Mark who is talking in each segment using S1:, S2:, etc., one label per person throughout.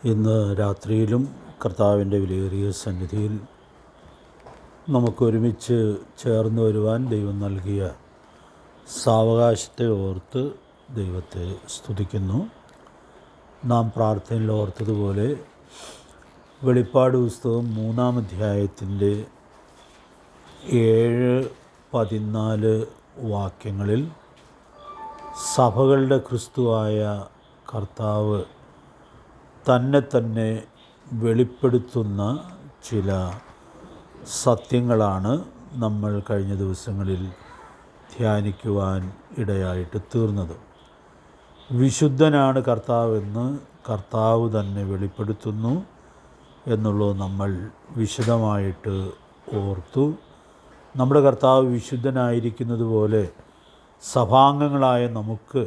S1: ഇന്ന് രാത്രിയിലും കർത്താവിൻ്റെ വിലയേറിയ സന്നിധിയിൽ നമുക്കൊരുമിച്ച് ചേർന്ന് വരുവാൻ ദൈവം നൽകിയ സാവകാശത്തെ ഓർത്ത് ദൈവത്തെ സ്തുതിക്കുന്നു. നാം പ്രാർത്ഥനയിൽ ഓർത്തതുപോലെ വെളിപ്പാട് പുസ്തകം 3-ാം അധ്യായത്തിൻ്റെ 7-14 വാക്യങ്ങളിൽ സഭകളുടെ ക്രിസ്തുവായ കർത്താവ് തന്നെ വെളിപ്പെടുത്തുന്ന ചില സത്യങ്ങളാണ് നമ്മൾ കഴിഞ്ഞ ദിവസങ്ങളിൽ ധ്യാനിക്കുവാൻ ഇടയായിട്ട് തീർന്നത്. വിശുദ്ധനാണ് കർത്താവെന്ന് കർത്താവ് തന്നെ വെളിപ്പെടുത്തുന്നു എന്നുള്ളത് നമ്മൾ വിശദമായിട്ട് ഓർത്തു. നമ്മുടെ കർത്താവ് വിശുദ്ധനായിരിക്കുന്നത് പോലെ സഭാംഗങ്ങളായ നമുക്ക്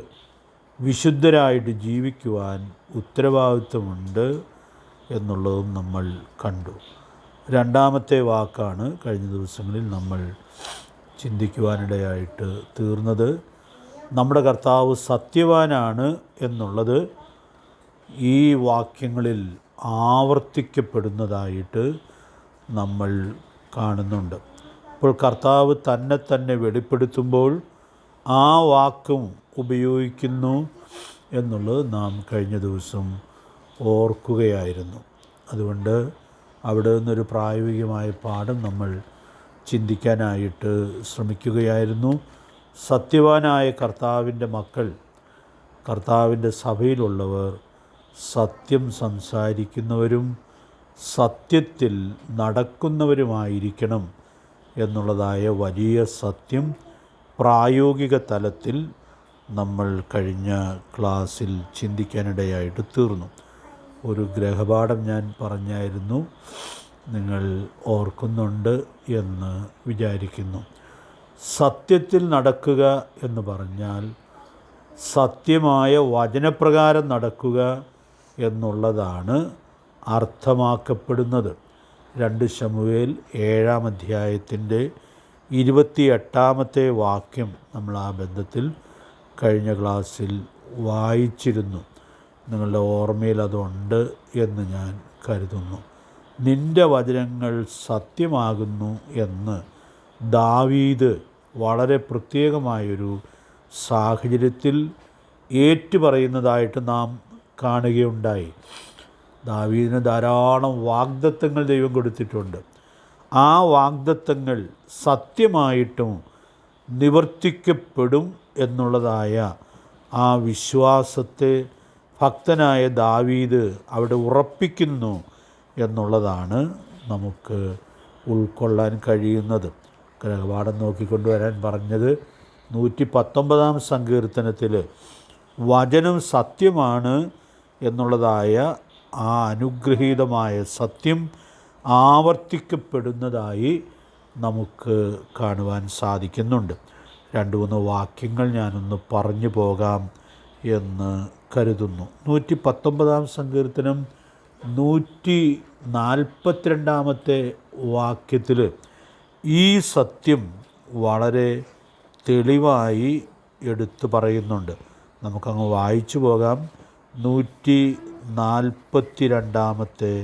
S1: വിശുദ്ധരായിട്ട് ജീവിക്കുവാൻ ഉത്തരവാദിത്വമുണ്ട് എന്നുള്ളതും നമ്മൾ കണ്ടു. രണ്ടാമത്തെ വാക്കാണ് കഴിഞ്ഞ ദിവസങ്ങളിൽ നമ്മൾ ചിന്തിക്കുവാനിടയായിട്ട് തീർന്നത്. നമ്മുടെ കർത്താവ് സത്യവാനാണ് എന്നുള്ളത് ഈ വാക്യങ്ങളിൽ ആവർത്തിക്കപ്പെടുന്നതായിട്ട് നമ്മൾ കാണുന്നുണ്ട്. അപ്പോൾ കർത്താവ് തന്നെ വെളിപ്പെടുത്തുമ്പോൾ ആ വാക്കും ഉപയോഗിക്കുന്നു എന്നുള്ളത് നാം കഴിഞ്ഞ ദിവസം ഓർക്കുകയായിരുന്നു. അതുകൊണ്ട് അവിടെ നിന്നൊരു പ്രായോഗികമായ പാഠം നമ്മൾ ചിന്തിക്കാനായിട്ട് ശ്രമിക്കുകയായിരുന്നു. സത്യവാനായ കർത്താവിൻ്റെ മക്കൾ, കർത്താവിൻ്റെ സഭയിലുള്ളവർ സത്യം സംസാരിക്കുന്നവരും സത്യത്തിൽ നടക്കുന്നവരുമായിരിക്കണം എന്നുള്ളതായ വലിയ സത്യം പ്രായോഗിക തലത്തിൽ നമ്മൾ കഴിഞ്ഞ ക്ലാസ്സിൽ ചിന്തിക്കാനിടയായിട്ട് തീർന്നു. ഒരു ഗ്രഹപാഠം ഞാൻ പറഞ്ഞായിരുന്നു, നിങ്ങൾ ഓർക്കുന്നുണ്ട് എന്ന് വിചാരിക്കുന്നു. സത്യത്തിൽ നടക്കുക എന്ന് പറഞ്ഞാൽ സത്യമായ വചനപ്രകാരം നടക്കുക എന്നുള്ളതാണ് അർത്ഥമാക്കപ്പെടുന്നത്. 2 ശമൂവേൽ 7-ാം അധ്യായത്തിൻ്റെ 28-ാമത്തെ വാക്യം നമ്മൾ ആ ബന്ധത്തിൽ കഴിഞ്ഞ ക്ലാസ്സിൽ വായിച്ചിരുന്നു. നിങ്ങളുടെ ഓർമ്മയിൽ അതുണ്ട് എന്ന് ഞാൻ കരുതുന്നു. നിൻ്റെ വചനങ്ങൾ സത്യമാകുന്നു എന്ന് ദാവീദ് വളരെ പ്രത്യേകമായൊരു സാഹചര്യത്തിൽ ഏറ്റുപറയുന്നതായിട്ട് നാം കാണുകയുണ്ടായി. ദാവീദിന് ധാരാളം വാഗ്ദത്തങ്ങൾ ദൈവം കൊടുത്തിട്ടുണ്ട്. ആ വാഗ്ദത്തങ്ങൾ സത്യമായിട്ടും നിവർത്തിക്കപ്പെടും എന്നുള്ളതായ ആ വിശ്വാസത്തെ ഭക്തനായ ദാവീദ് അവിടെ ഉറപ്പിക്കുന്നു എന്നുള്ളതാണ് നമുക്ക് ഉൾക്കൊള്ളാൻ കഴിയുന്നത്. ഗ്രഹപാഠം നോക്കിക്കൊണ്ടുവരാൻ പറഞ്ഞത് 119-ാം സങ്കീർത്തനത്തിൽ വചനം സത്യമാണ് എന്നുള്ളതായ ആ അനുഗ്രഹീതമായ സത്യം ആവർത്തിക്കപ്പെടുന്നതായി നമുക്ക് കാണുവാൻ സാധിക്കുന്നുണ്ട്. 2-3 വാക്യങ്ങൾ ഞാനൊന്ന് പറഞ്ഞു പോകാം എന്ന് കരുതുന്നു. 119-ാം സങ്കീർത്തനം 142-ാമത്തെ വാക്യത്തിൽ ഈ സത്യം വളരെ തെളിവായി എടുത്തു പറയുന്നുണ്ട്. നമുക്കങ്ങ് വായിച്ചു പോകാം. 142-ാമത്തെ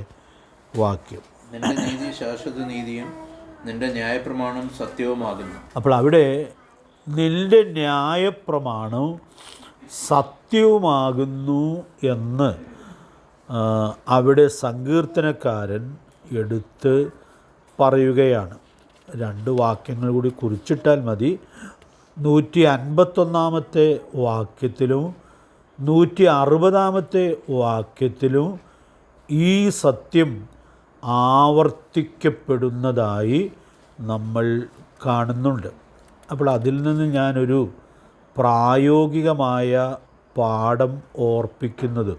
S1: വാക്യം.
S2: നിന്റെ നീതി ശാശ്വത നീതിയും നിന്റെ ന്യായപ്രമാണം സത്യവുമാകുന്നു.
S1: അപ്പോൾ അവിടെ നിന്റെ ന്യായപ്രമാണം സത്യവുമാകുന്നു എന്ന് അവിടെ സങ്കീർത്തനക്കാരൻ എടുത്ത് പറയുകയാണ്. 2 വാക്യങ്ങൾ കൂടി കുറിച്ചിട്ടാൽ മതി. 151-ാമത്തെ വാക്യത്തിലും 160-ാമത്തെ വാക്യത്തിലും ഈ സത്യം ആവർത്തിക്കപ്പെടുന്നതായി നമ്മൾ കാണുന്നുണ്ട്. അപ്പോൾ അതിൽ നിന്ന് ഞാനൊരു പ്രായോഗികമായ പാഠം ഓർപ്പിക്കുന്നത്,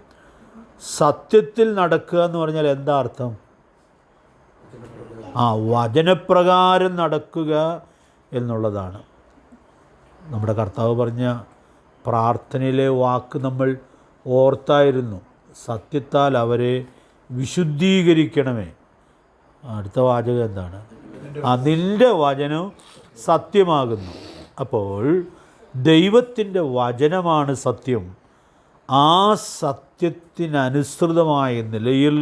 S1: സത്യത്തിൽ നടക്കുക എന്ന് പറഞ്ഞാൽ എന്താ അർത്ഥം? വചനപ്രകാരം നടക്കുക എന്നുള്ളതാണ്. നമ്മുടെ കർത്താവ് പറഞ്ഞ പ്രാർത്ഥനയിലെ വാക്ക് നമ്മൾ ഓർത്തായിരുന്നു. സത്യത്താൽ അവരെ വിശുദ്ധീകരിക്കണമേ. അടുത്ത വാചകം എന്താണ്? നിൻ്റെ വചനം സത്യമാകുന്നു. അപ്പോൾ ദൈവത്തിൻ്റെ വചനമാണ് സത്യം. ആ സത്യം സത്യത്തിനനുസൃതമായ നിലയിൽ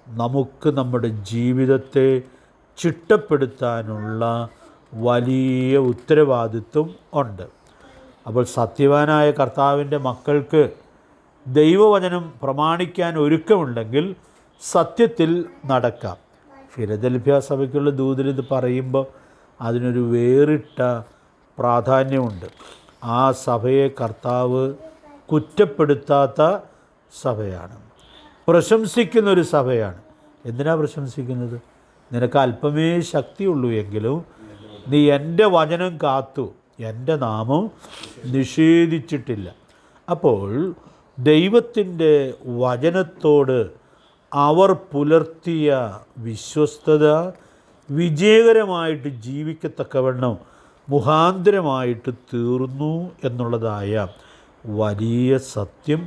S1: നമുക്ക് നമ്മുടെ ജീവിതത്തെ ചിട്ടപ്പെടുത്താനുള്ള വലിയ ഉത്തരവാദിത്വം ഉണ്ട്. അപ്പോൾ സത്യവാനായ കർത്താവിൻ്റെ മക്കൾക്ക് ദൈവവചനം പ്രമാണിക്കാൻ ഒരുക്കമുണ്ടെങ്കിൽ സത്യത്തിൽ നടക്കാം. ഫിലദൽഫിയ സഭയ്ക്കുള്ള ദൂതിൽ ഇത് പറയുമ്പോൾ അതിനൊരു വേറിട്ട പ്രാധാന്യമുണ്ട്. ആ സഭയെ കർത്താവ് കുറ്റപ്പെടുത്താത്ത സഭയാണ്, പ്രശംസിക്കുന്നൊരു സഭയാണ്. എന്തിനാ പ്രശംസിക്കുന്നത്? നിനക്ക് അല്പമേ ശക്തിയുള്ളൂ എങ്കിലും നീ എൻ്റെ വചനം കാത്തു, എൻ്റെ നാമം നിഷേധിച്ചിട്ടില്ല. അപ്പോൾ ദൈവത്തിൻ്റെ വചനത്തോട് അവർ പുലർത്തിയ വിശ്വസ്തത വിജയകരമായിട്ട് ജീവിക്കത്തക്കവണ്ണം മുഖാന്തരമായിട്ട് തീർന്നു എന്നുള്ളതായ വലിയ സത്യം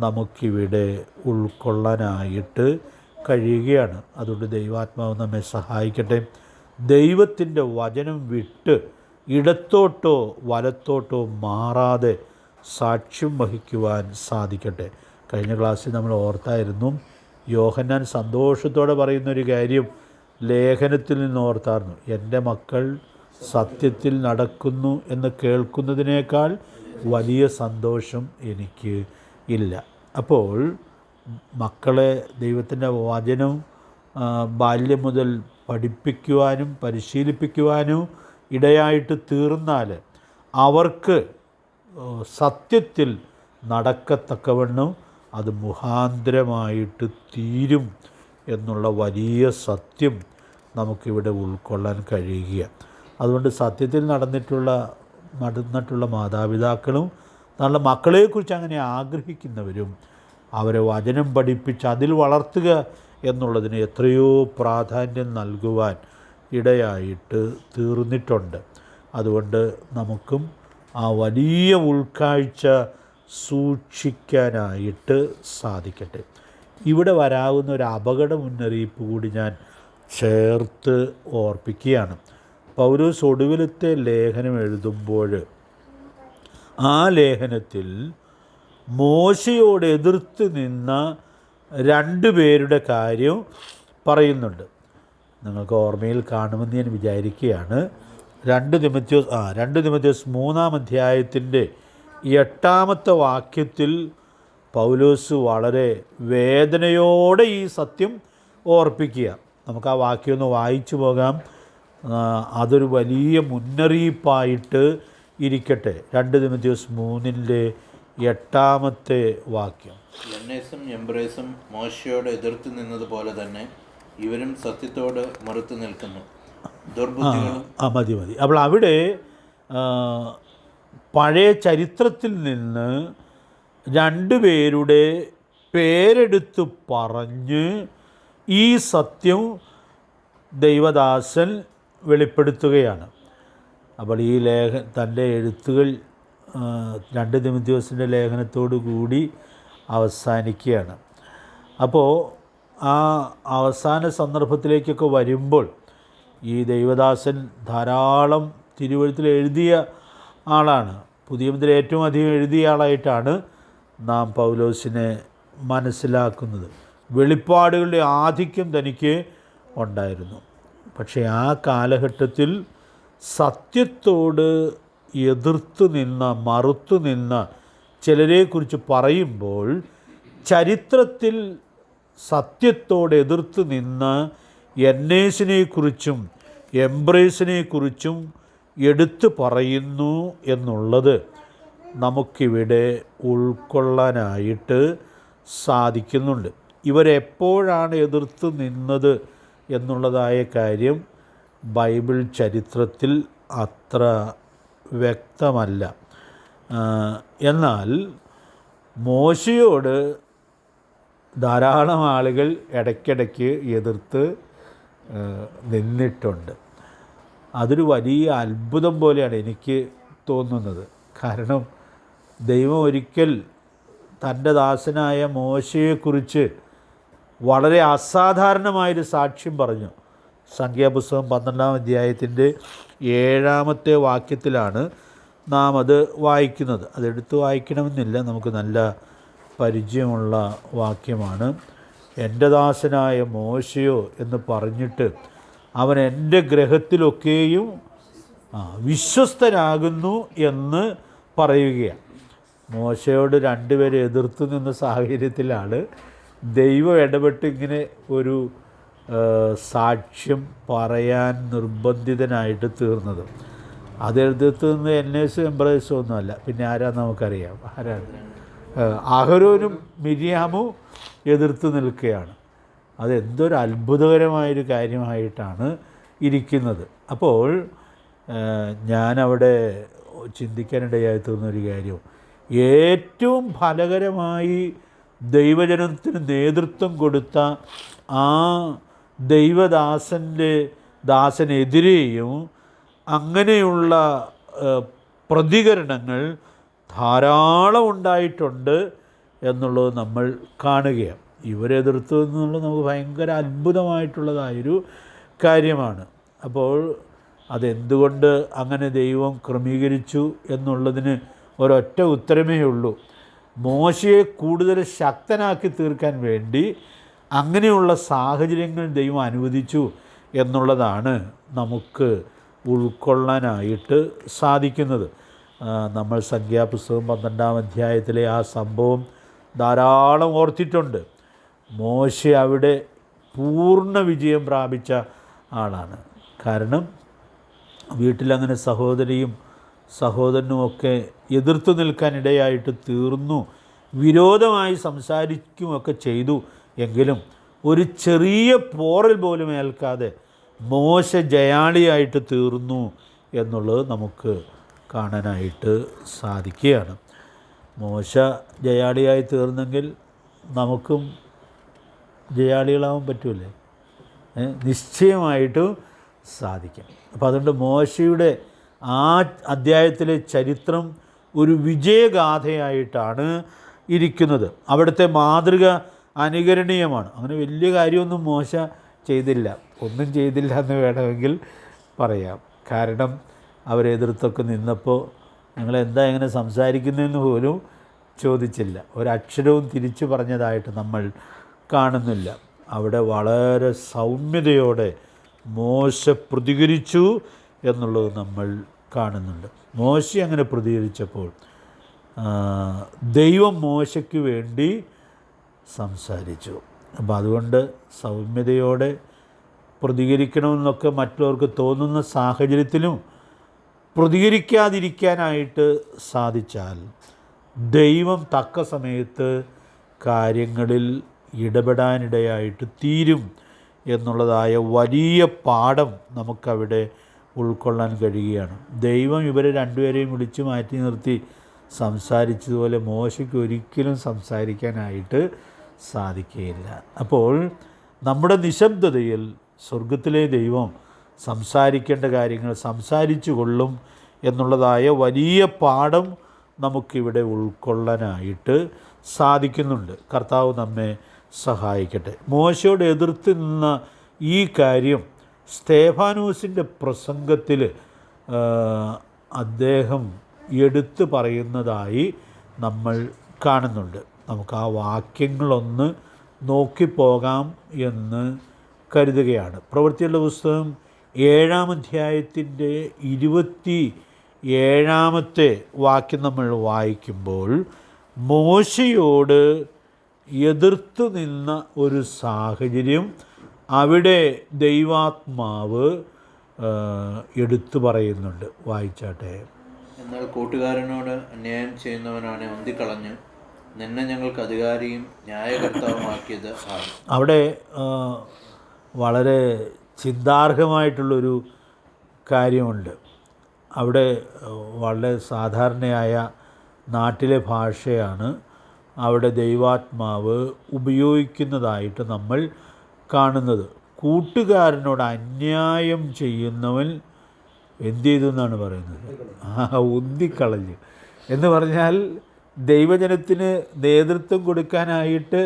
S1: നമുക്കിവിടെ ഉൾക്കൊള്ളാനായിട്ട് കഴിയുകയാണ്. അതുകൊണ്ട് ദൈവാത്മാവ് നമ്മെ സഹായിക്കട്ടെ. ദൈവത്തിൻ്റെ വചനം വിട്ട് ഇടത്തോട്ടോ വലത്തോട്ടോ മാറാതെ സാക്ഷ്യം വഹിക്കുവാൻ സാധിക്കട്ടെ. കഴിഞ്ഞ ക്ലാസ്സിൽ നമ്മൾ ഓർത്തായിരുന്നു, യോഹന്നാൻ സന്തോഷത്തോടെ പറയുന്നൊരു കാര്യം ലേഖനത്തിൽ നിന്ന് ഓർത്തായിരുന്നു. എൻ്റെ മക്കൾ സത്യത്തിൽ നടക്കുന്നു എന്ന് കേൾക്കുന്നതിനേക്കാൾ വലിയ സന്തോഷം എനിക്ക് ഇല്ല. അപ്പോൾ മക്കളെ ദൈവത്തിൻ്റെ വചനം ബാല്യം മുതൽ പഠിപ്പിക്കുവാനും പരിശീലിപ്പിക്കുവാനും ഇടയായിട്ട് തീർന്നാൽ അവർക്ക് സത്യത്തിൽ നടക്കത്തക്കവണ്ണം അത് മുഖാന്തരമായിട്ട് തീരും എന്നുള്ള വലിയ സത്യം നമുക്കിവിടെ ഉൾക്കൊള്ളാൻ കഴിയുക. അതുകൊണ്ട് സത്യത്തിൽ നടന്നിട്ടുള്ള മാതാപിതാക്കളും നല്ല മക്കളെക്കുറിച്ച് അങ്ങനെ ആഗ്രഹിക്കുന്നവരും അവരെ വചനം പഠിപ്പിച്ച് അതിൽ വളർത്തുക എന്നുള്ളതിന് എത്രയോ പ്രാധാന്യം നൽകുവാൻ ഇടയായിട്ട് തീർന്നിട്ടുണ്ട്. അതുകൊണ്ട് നമുക്കും ആ വലിയ ഉൾക്കാഴ്ച സൂക്ഷിക്കാനായിട്ട് സാധിക്കട്ടെ. ഇവിടെ വരാവുന്ന ഒരു അപകട മുന്നറിയിപ്പ് കൂടി ഞാൻ ചേർത്ത് ഓർപ്പിക്കുകയാണ്. പൗലോസ് ഒടുവിലത്തെ ലേഖനം എഴുതുമ്പോൾ ആ ലേഖനത്തിൽ മോശയോട് എതിർത്ത് നിന്ന 2 പേരുടെ കാര്യം പറയുന്നുണ്ട്. നിങ്ങൾക്ക് ഓർമ്മയിൽ കാണുമെന്ന് ഞാൻ വിചാരിക്കുകയാണ്. 2 തിമോഥെയോസ് 3-ാം അധ്യായത്തിൻ്റെ 8-ാമത്തെ വാക്യത്തിൽ പൗലോസ് വളരെ വേദനയോടെ ഈ സത്യം ഓർപ്പിക്കുക. നമുക്ക് ആ വാക്യം ഒന്ന് വായിച്ചു പോകാം. അതൊരു വലിയ മുന്നറിയിപ്പായിട്ട് ഇരിക്കട്ടെ. 2 തിമോഥെയോസ് 3-ന്റെ 8-ാമത്തെ വാക്യം.
S2: യന്നേസും യംബ്രേസും മോശയോട് എതിർത്ത് നിന്നതുപോലെ തന്നെ ഇവരും സത്യത്തോട് മറുത്തു നിൽക്കുന്നു.
S1: മതി. അപ്പോൾ അവിടെ പഴയ ചരിത്രത്തിൽ നിന്ന് 2 പേരുടെ പേരെടുത്ത് പറഞ്ഞ് ഈ സത്യം ദൈവദാസൻ വെളിപ്പെടുത്തുകയാണ്. അപ്പോൾ ഈ തൻ്റെ എഴുത്തുകൾ 2 തിമോഥെയോസിൻ്റെ ലേഖനത്തോടു കൂടി അവസാനിക്കുകയാണ്. അപ്പോൾ ആ അവസാന സന്ദർഭത്തിലേക്കൊക്കെ വരുമ്പോൾ ഈ ദൈവദാസൻ ധാരാളം തിരുവെഴുത്തിൽ എഴുതിയ ആളാണ്. പുതിയ നിയമത്തിൽ ഏറ്റവും അധികം എഴുതിയ ആളായിട്ടാണ് നാം പൗലോസിനെ മനസ്സിലാക്കുന്നത്. വെളിപ്പാടുകളുടെ ആധിക്യം തനിക്ക് ഉണ്ടായിരുന്നു. പക്ഷേ ആ കാലഘട്ടത്തിൽ സത്യത്തോട് എതിർത്ത് മറുത്തു നിന്ന ചിലരെക്കുറിച്ച് പറയുമ്പോൾ ചരിത്രത്തിൽ സത്യത്തോട് എതിർത്ത് നിന്ന് യന്നേസിനെക്കുറിച്ചും എംബ്രേസിനെക്കുറിച്ചും എടുത്തു പറയുന്നു എന്നുള്ളത് നമുക്കിവിടെ ഉൾക്കൊള്ളാനായിട്ട് സാധിക്കുന്നുണ്ട്. ഇവരെപ്പോഴാണ് എതിർത്ത് നിന്നത് എന്നുള്ളതായ കാര്യം ബൈബിൾ ചരിത്രത്തിൽ അത്ര വ്യക്തമല്ല. എന്നാൽ മോശയോട് ധാരാളം ആളുകൾ ഇടയ്ക്കിടയ്ക്ക് എതിർത്ത് നിന്നിട്ടുണ്ട്. അതൊരു വലിയ അത്ഭുതം പോലെയാണ് എനിക്ക് തോന്നുന്നത്. കാരണം ദൈവം ഒരിക്കൽ തൻ്റെ ദാസനായ മോശയെക്കുറിച്ച് വളരെ അസാധാരണമായൊരു സാക്ഷ്യം പറഞ്ഞു. സംഖ്യാപുസ്തകം 12-ാം അധ്യായത്തിൻ്റെ 7-ാമത്തെ വാക്യത്തിലാണ് നാം അത് വായിക്കുന്നത്. അതെടുത്ത് വായിക്കണമെന്നില്ല, നമുക്ക് നല്ല പരിചയമുള്ള വാക്യമാണ്. എൻ്റെ ദാസനായ മോശയോ എന്ന് പറഞ്ഞിട്ട് അവൻ എൻ്റെ ഗ്രഹത്തിലൊക്കെയും വിശ്വസ്തനാകുന്നു എന്ന് പറയുകയാണ്. മോശയോട് രണ്ടുപേരെ എതിർത്ത് നിന്ന സാഹചര്യത്തിലാണ് ദൈവം ഇടപെട്ട് ഇങ്ങനെ ഒരു സാക്ഷ്യം പറയാൻ നിർബന്ധിതനായിട്ട് തീർന്നത്. അതെടുത്ത് നിന്ന് എന്നേസും എംബ്രേസും ഒന്നുമല്ല, പിന്നെ ആരാന്ന് നമുക്കറിയാം. ആരാണ്? അഹരോനും മിരിയാമും എതിർത്ത് നിൽക്കുകയാണ്. അതെന്തൊരു അത്ഭുതകരമായൊരു കാര്യമായിട്ടാണ് ഇരിക്കുന്നത്. അപ്പോൾ ഞാനവിടെ ചിന്തിക്കാനിടയായി തീർന്നൊരു കാര്യം, ഏറ്റവും ഫലകരമായി ദൈവജനത്തിന് നേതൃത്വം കൊടുത്ത ആ ദാസനെതിരെയും അങ്ങനെയുള്ള പ്രതികരണങ്ങൾ ധാരാളം ഉണ്ടായിട്ടുണ്ട് എന്നുള്ളത് നമ്മൾ കാണുകയാണ്. ഇവരെതിർത്തു എന്നുള്ളത് നമുക്ക് ഭയങ്കര അത്ഭുതമായിട്ടുള്ളതായൊരു കാര്യമാണ്. അപ്പോൾ അതെന്തുകൊണ്ട് അങ്ങനെ ദൈവം ക്രമീകരിച്ചു എന്നുള്ളതിന് ഒരൊറ്റ ഉത്തരമേ ഉള്ളൂ. മോശയെ കൂടുതൽ ശക്തനാക്കി തീർക്കാൻ വേണ്ടി അങ്ങനെയുള്ള സാഹചര്യങ്ങൾ ദൈവം അനുവദിച്ചു എന്നുള്ളതാണ് നമുക്ക് ഉൾക്കൊള്ളാനായിട്ട് സാധിക്കുന്നത്. നമ്മൾ സംഖ്യാപുസ്തകം 12-ാം അധ്യായത്തിലെ ആ സംഭവം ധാരാളം ഓർത്തിട്ടുണ്ട്. മോശ അവിടെ പൂർണ്ണ വിജയം പ്രാപിച്ച ആളാണ്. കാരണം വീട്ടിലങ്ങനെ സഹോദരിയും സഹോദരനുമൊക്കെ എതിർത്ത് നിൽക്കാനിടയായിട്ട് തീർന്നു, വിരോധമായി സംസാരിക്കുമൊക്കെ ചെയ്തു. എങ്കിലും ഒരു ചെറിയ പോറൽ പോലും ഏൽക്കാതെ മോശ ജയാളിയായിട്ട് തീർന്നു എന്നുള്ളത് നമുക്ക് കാണാനായിട്ട് സാധിക്കുകയാണ്. മോശ ജയാളിയായി തീർന്നെങ്കിൽ നമുക്കും ജയാളികളാവാൻ പറ്റൂലേ? നിശ്ചയമായിട്ടും സാധിക്കും. അപ്പോൾ അതുകൊണ്ട് മോശയുടെ ആ അധ്യായത്തിലെ ചരിത്രം ഒരു വിജയഗാഥയായിട്ടാണ് ഇരിക്കുന്നത്. അവിടുത്തെ മാതൃക അനുകരണീയമാണ്. അങ്ങനെ വലിയ കാര്യമൊന്നും മോശ ചെയ്തില്ല, ഒന്നും ചെയ്തില്ല എന്ന് വേണമെങ്കിൽ പറയാം. കാരണം അവരെതിർത്തൊക്കെ നിന്നപ്പോൾ നിങ്ങളെന്താ ഇങ്ങനെ സംസാരിക്കുന്നതെന്ന് പോലും ചോദിച്ചില്ല. ഒരക്ഷരവും തിരിച്ചു പറഞ്ഞതായിട്ട് നമ്മൾ കാണുന്നില്ല. അവിടെ വളരെ സൗമ്യതയോടെ മോശ പ്രതികരിച്ചു എന്നുള്ളത് നമ്മൾ കാണുന്നുണ്ട്. മോശ അങ്ങനെ പ്രതികരിച്ചപ്പോൾ ദൈവം മോശയ്ക്ക് വേണ്ടി സംസാരിച്ചു. അപ്പോൾ അതുകൊണ്ട് സൗമ്യതയോടെ പ്രതികരിക്കണമെന്നൊക്കെ മറ്റുള്ളവർക്ക് തോന്നുന്ന സാഹചര്യത്തിലും പ്രതികരിക്കാതിരിക്കാനായിട്ട് സാധിച്ചാൽ ദൈവം തക്ക സമയത്ത് കാര്യങ്ങളിൽ ഇടപെടാനിടയായിട്ട് തീരും എന്നുള്ളതായ വലിയ പാഠം നമുക്കവിടെ ഉൾക്കൊള്ളാൻ കഴിയുകയാണ്. ദൈവം ഇവരെ രണ്ടുപേരെയും വിളിച്ചു മാറ്റി നിർത്തി സംസാരിച്ചതുപോലെ മോശയ്ക്ക് ഒരിക്കലും സംസാരിക്കാനായിട്ട് സാധിക്കുകയില്ല. അപ്പോൾ നമ്മുടെ നിശബ്ദതയിൽ സ്വർഗത്തിലെ ദൈവം സംസാരിക്കേണ്ട കാര്യങ്ങൾ സംസാരിച്ചു കൊള്ളും എന്നുള്ളതായ വലിയ പാഠം നമുക്കിവിടെ ഉൾക്കൊള്ളാനായിട്ട് സാധിക്കുന്നുണ്ട്. കർത്താവ് നമ്മെ സഹായിക്കട്ടെ. മോശയോട് എതിർത്ത് നിന്ന ഈ കാര്യം സ്തേഫാനോസിൻ്റെ പ്രസംഗത്തിൽ അദ്ദേഹം എടുത്തു പറയുന്നതായി നമ്മൾ കാണുന്നുണ്ട്. നമുക്ക് ആ വാക്യങ്ങളൊന്ന് നോക്കിപ്പോകാം എന്ന് കരുതുകയാണ്. പ്രവൃത്തികളുടെ പുസ്തകം 7-ാം അധ്യായത്തിൻ്റെ 27-ാമത്തെ വാക്യം നമ്മൾ വായിക്കുമ്പോൾ മോശയോട് എതിർത്ത് നിന്ന ഒരു സാഹചര്യം അവിടെ ദൈവാത്മാവ് എടുത്തു പറയുന്നുണ്ട്. വായിച്ചാട്ടെ.
S2: എന്നാൽ കൂട്ടുകാരനോട് അന്യായം ചെയ്യുന്നവനാണ് ഒന്തിക്കളഞ്ഞ് നിന്നെ ഞങ്ങൾക്ക് അധികാരിയും ന്യായകർത്താവുമാക്കിയത് ആണ്.
S1: അവിടെ വളരെ ചിന്താർഹമായിട്ടുള്ളൊരു കാര്യമുണ്ട്. അവിടെ വളരെ സാധാരണയായ നാട്ടിലെ ഭാഷയാണ് അവിടെ ദൈവാത്മാവ് ഉപയോഗിക്കുന്നതായിട്ട് നമ്മൾ കാണുന്നത്. കൂട്ടുകാരനോട് അന്യായം ചെയ്യുന്നവൻ എന്ത് ചെയ്തു എന്നാണ് പറയുന്നത്? ഉന്തിക്കളഞ്ഞു എന്ന് പറഞ്ഞാൽ ദൈവജനത്തിന് നേതൃത്വം കൊടുക്കാനായിട്ട്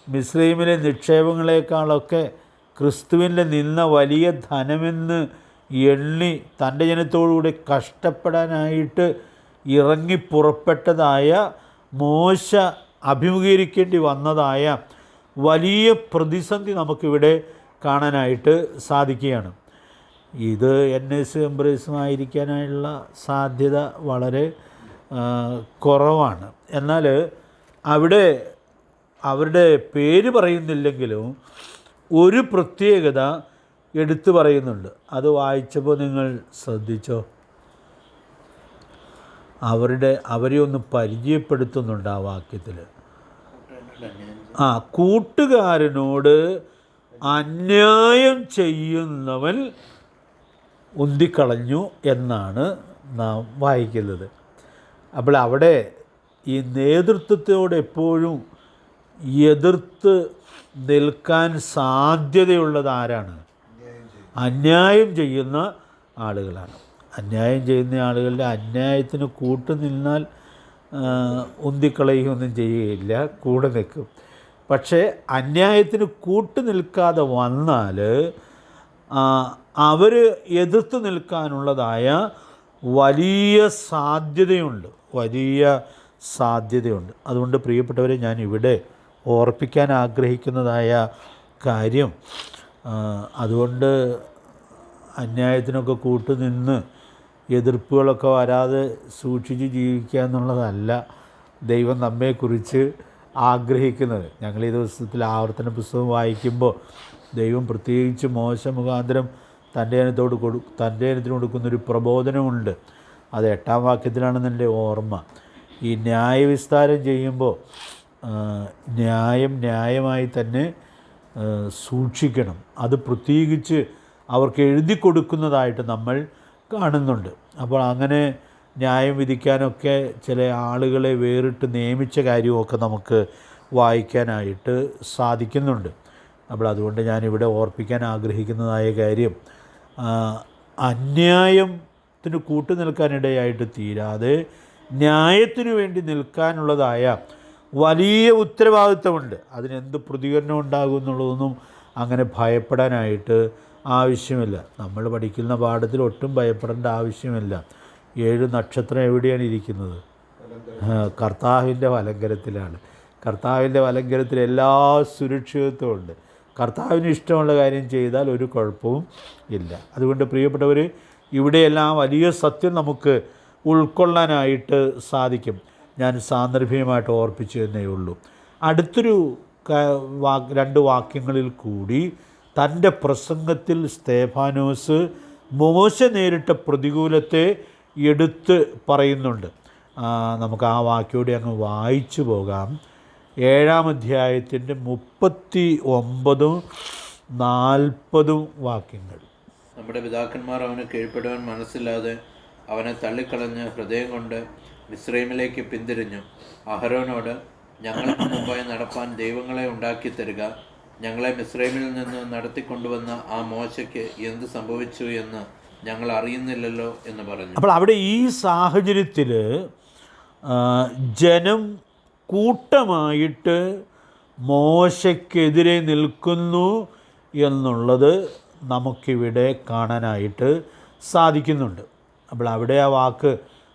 S1: മിസ്രൈമിലെ നിക്ഷേപങ്ങളെക്കാളൊക്കെ ക്രിസ്തുവിൻ്റെ നിന്ന വലിയ ധനമെന്ന് എണ്ണി തൻ്റെ ജനത്തോടുകൂടി കഷ്ടപ്പെടാനായിട്ട് ഇറങ്ങി പുറപ്പെട്ടതായ മോശ അഭിമുഖീകരിക്കേണ്ടി വന്നതായ വലിയ പ്രതിസന്ധി നമുക്കിവിടെ കാണാനായിട്ട് സാധിക്കുകയാണ്. ഇത് എൻഎസ് എംബ്രേസുമായിരിക്കാനുള്ള സാധ്യത വളരെ കുറവാണ്. എന്നാൽ അവിടെ അവരുടെ പേര് പറയുന്നില്ലെങ്കിലും ഒരു പ്രത്യേകത എടുത്തു പറയുന്നുണ്ട്. അത് വായിച്ചപ്പോൾ നിങ്ങൾ ശ്രദ്ധിച്ചോ? അവരെ ഒന്ന് പരിചയപ്പെടുത്തുന്നുണ്ട് ആ വാക്യത്തിൽ. കൂട്ടുകാരനോട് അന്യായം ചെയ്യുന്നവൻ ഉന്തിക്കളഞ്ഞു എന്നാണ് നാം വായിക്കുന്നത്. അപ്പോൾ അവിടെ ഈ നേതൃത്വത്തോട് എപ്പോഴും എതിർത്ത് നിൽക്കാൻ സാധ്യതയുള്ളത് ആരാണ്? അന്യായം ചെയ്യുന്ന ആളുകളാണ്. അന്യായം ചെയ്യുന്ന ആളുകളുടെ അന്യായത്തിന് കൂട്ടുനിന്നാൽ ഉന്തിക്കളയുകയൊന്നും ചെയ്യുകയില്ല, കൂടെ നിൽക്കും. പക്ഷേ അന്യായത്തിന് കൂട്ടു നിൽക്കാതെ വന്നാൽ അവർ എതിർത്ത് നിൽക്കാനുള്ളതായ വലിയ സാധ്യതയുണ്ട്. അതുകൊണ്ട് പ്രിയപ്പെട്ടവരെ, ഞാൻ ഇവിടെ ഓർപ്പിക്കാൻ ആഗ്രഹിക്കുന്നതായ കാര്യം, അതുകൊണ്ട് അന്യായത്തിനൊക്കെ കൂട്ടുനിന്ന് എതിർപ്പുകളൊക്കെ വരാതെ സൂക്ഷിച്ച് ജീവിക്കുക എന്നുള്ളതല്ല ദൈവം നമ്മെക്കുറിച്ച് ആഗ്രഹിക്കുന്നത്. ഞങ്ങൾ ഈ ദിവസത്തിൽ ആവർത്തന പുസ്തകം വായിക്കുമ്പോൾ ദൈവം പ്രത്യേകിച്ച് മോശ മുഖാന്തരം തൻ്റെ ജനത്തിന് കൊടുക്കുന്നൊരു പ്രബോധനമുണ്ട്. അത് 8-ാം വാക്യത്തിലാണെന്ന് എൻ്റെ ഓർമ്മ. ഈ ന്യായവിസ്താരം ചെയ്യുമ്പോൾ ന്യായമായി തന്നെ സൂക്ഷിക്കണം. അത് പ്രത്യേകിച്ച് അവർക്ക് എഴുതി കൊടുക്കുന്നതായിട്ട് നമ്മൾ കാണുന്നുണ്ട്. അപ്പോൾ അങ്ങനെ ന്യായം വിധിക്കാനൊക്കെ ചില ആളുകളെ വേറിട്ട് നിയമിച്ച കാര്യമൊക്കെ നമുക്ക് വായിക്കാനായിട്ട് സാധിക്കുന്നുണ്ട്. അപ്പോൾ അതുകൊണ്ട് ഞാനിവിടെ ഓർപ്പിക്കാൻ ആഗ്രഹിക്കുന്നതായ കാര്യം, അന്യായത്തിന് കൂട്ടു നിൽക്കാനിടയായിട്ട് തീരാതെ ന്യായത്തിനു വേണ്ടി നിൽക്കാനുള്ളതായ വലിയ ഉത്തരവാദിത്തമുണ്ട്. അതിനെന്ത് പ്രതികരണം ഉണ്ടാകും എന്നുള്ളതൊന്നും അങ്ങനെ ഭയപ്പെടാനായിട്ട് ആവശ്യമില്ല. നമ്മൾ പഠിക്കുന്ന പാഠത്തിൽ ഒട്ടും ഭയപ്പെടേണ്ട ആവശ്യമില്ല. 7 നക്ഷത്രം എവിടെയാണ് ഇരിക്കുന്നത്? കർത്താവിൻ്റെ വലങ്കരത്തിലാണ്. കർത്താവിൻ്റെ വലങ്കരത്തിൽ എല്ലാ സുരക്ഷിതത്വമുണ്ട്. കർത്താവിന് ഇഷ്ടമുള്ള കാര്യം ചെയ്താൽ ഒരു കുഴപ്പവും ഇല്ല. അതുകൊണ്ട് പ്രിയപ്പെട്ടവർ, ഇവിടെയെല്ലാം വലിയ സത്യം നമുക്ക് ഉൾക്കൊള്ളാനായിട്ട് സാധിക്കും. ഞാൻ സാന്ദർഭികമായിട്ട് ഓർപ്പിച്ചു എന്നേ ഉള്ളൂ. അടുത്തൊരു 2 വാക്യങ്ങളിൽ കൂടി തൻ്റെ പ്രസംഗത്തിൽ സ്തേഫാനോസ് മോശ നേരിട്ട പ്രതികൂലത്തെ എടുത്ത് പറയുന്നുണ്ട്. നമുക്ക് ആ വാക്യോടെ അങ്ങ് വായിച്ചു പോകാം. 7-ാം അധ്യായത്തിൻ്റെ 39-40 വാക്യങ്ങൾ.
S2: നമ്മുടെ പിതാക്കന്മാർ അവന് കീഴ്പ്പെടുവാൻ മനസ്സില്ലാതെ അവനെ തള്ളിക്കളഞ്ഞ് ഹൃദയം കൊണ്ട് മിസ്രൈമിലേക്ക് പിന്തിരിഞ്ഞു. അഹരോനോട്, ഞങ്ങൾക്ക് മുമ്പായി നടപ്പാൻ ദൈവങ്ങളെ ഉണ്ടാക്കി തരിക, ഞങ്ങളെ മിസ്രൈമിൽ നിന്ന് നടത്തിക്കൊണ്ടുവന്ന ആ മോശയ്ക്ക് എന്ത് സംഭവിച്ചു എന്ന് ഞങ്ങൾ അറിയുന്നില്ലല്ലോ എന്ന് പറഞ്ഞു.
S1: അപ്പോൾ അവിടെ ഈ സാഹചര്യത്തിൽ ജനം കൂട്ടമായിട്ട് മോശയ്ക്കെതിരെ നിൽക്കുന്നു എന്നുള്ളത് നമുക്കിവിടെ കാണാനായിട്ട് സാധിക്കുന്നുണ്ട്. അപ്പോൾ അവിടെ ആ വാക്ക്,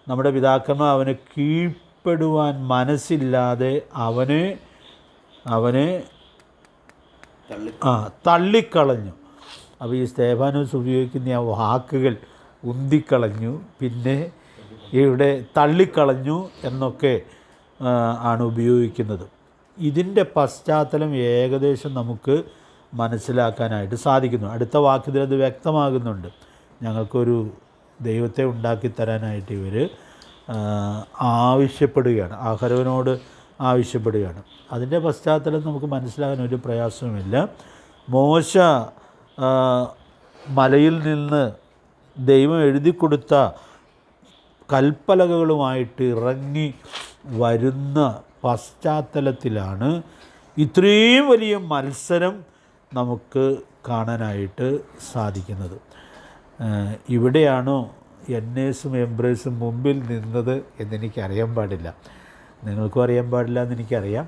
S1: നമ്മുടെ പിതാക്കന്മാർ അവനെ കീഴ്പ്പെടുവാൻ മനസ്സില്ലാതെ അവനെ തള്ളിക്കളഞ്ഞു. അപ്പോൾ ഈ സ്തേഫാനോസ് ഉപയോഗിക്കുന്ന ആ വാക്കുകൾ ഉന്തിക്കളഞ്ഞു, പിന്നെ ഇവിടെ തള്ളിക്കളഞ്ഞു എന്നൊക്കെ ആണ് ഉപയോഗിക്കുന്നത്. ഇതിൻ്റെ പശ്ചാത്തലം ഏകദേശം നമുക്ക് മനസ്സിലാക്കാനായിട്ട് സാധിക്കുന്നു. അടുത്ത വാക്യത്തിൽ അത് വ്യക്തമാകുന്നുണ്ട്. ഞങ്ങൾക്കൊരു ദൈവത്തെ ഉണ്ടാക്കിത്തരാനായിട്ട് ഇവർ ആവശ്യപ്പെടുകയാണ്, അഹരോനോട് ആവശ്യപ്പെടുകയാണ്. അതിൻ്റെ പശ്ചാത്തലം നമുക്ക് മനസ്സിലാക്കാൻ ഒരു പ്രയാസവുമില്ല. മോശ മലയിൽ നിന്ന് ദൈവം എഴുതി കൊടുത്ത കൽപ്പലകകളുമായിട്ട് ഇറങ്ങി വരുന്ന പശ്ചാത്തലത്തിലാണ് ഇത്രയും വലിയ മത്സരം നമുക്ക് കാണാനായിട്ട് സാധിക്കുന്നത്. ഇവിടെയാണോ എൻഎസും എംബ്രേസും മുമ്പിൽ നിന്നത് എന്നെനിക്കറിയാൻ പാടില്ല, നിങ്ങൾക്കും അറിയാൻ പാടില്ല എന്നെനിക്കറിയാം.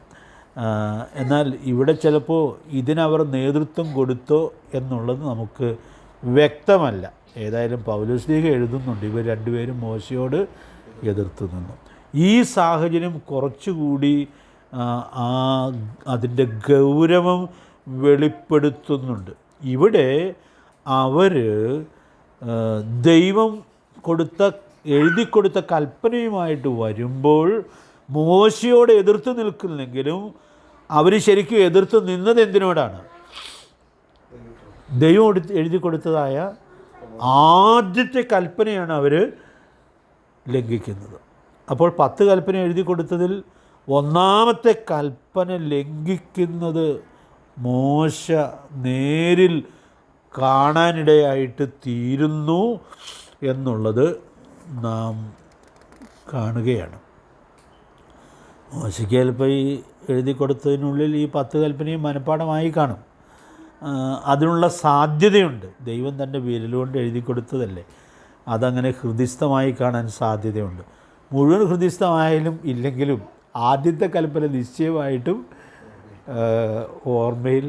S1: എന്നാൽ ഇവിടെ ചിലപ്പോൾ ഇതിനവർ നേതൃത്വം കൊടുത്തോ എന്നുള്ളത് നമുക്ക് വ്യക്തമല്ല. ഏതായാലും പൗലോസ്ലീഹ എഴുതുന്നുണ്ട്, ഇവർ രണ്ടുപേരും മോശയോട് എതിർത്ത് നിന്നു. ഈ സാഹചര്യം കുറച്ചുകൂടി ആ അതിൻ്റെ ഗൗരവം വെളിപ്പെടുത്തുന്നുണ്ട്. ഇവിടെ അവർ ദൈവം എഴുതി കൊടുത്ത കൽപ്പനയുമായിട്ട് വരുമ്പോൾ മോശയോട് എതിർത്ത് നിൽക്കുന്നെങ്കിലും അവർ ശരിക്കും എതിർത്ത് നിന്നത് എന്തിനോടാണ്? ദൈവം എഴുതി കൊടുത്തതായ ആദ്യത്തെ കൽപ്പനയാണ് അവർ ലംഘിക്കുന്നത്. അപ്പോൾ 10 കൽപ്പന എഴുതി കൊടുത്തതിൽ ഒന്നാമത്തെ കൽപ്പന ലംഘിക്കുന്നത് മോശ നേരിൽ കാണാനിടയായിട്ട് തീരുന്നു എന്നുള്ളത് നാം കാണുകയാണ്. മോശയ്ക്ക് ചിലപ്പോൾ ഈ എഴുതി കൊടുത്തതിനുള്ളിൽ ഈ 10 കൽപ്പനയും മനഃപ്പാഠമായി കാണും. അതിനുള്ള സാധ്യതയുണ്ട്. ദൈവം തൻ്റെ വിരലുകൊണ്ട് എഴുതി കൊടുത്തതല്ലേ, അതങ്ങനെ ഹൃദിസ്ഥമായി കാണാൻ സാധ്യതയുണ്ട്. മുഴുവൻ ഹൃദിസ്ഥമായാലും ഇല്ലെങ്കിലും ആദ്യത്തെ കൽപ്പന നിശ്ചയമായിട്ടും ഓർമ്മയിൽ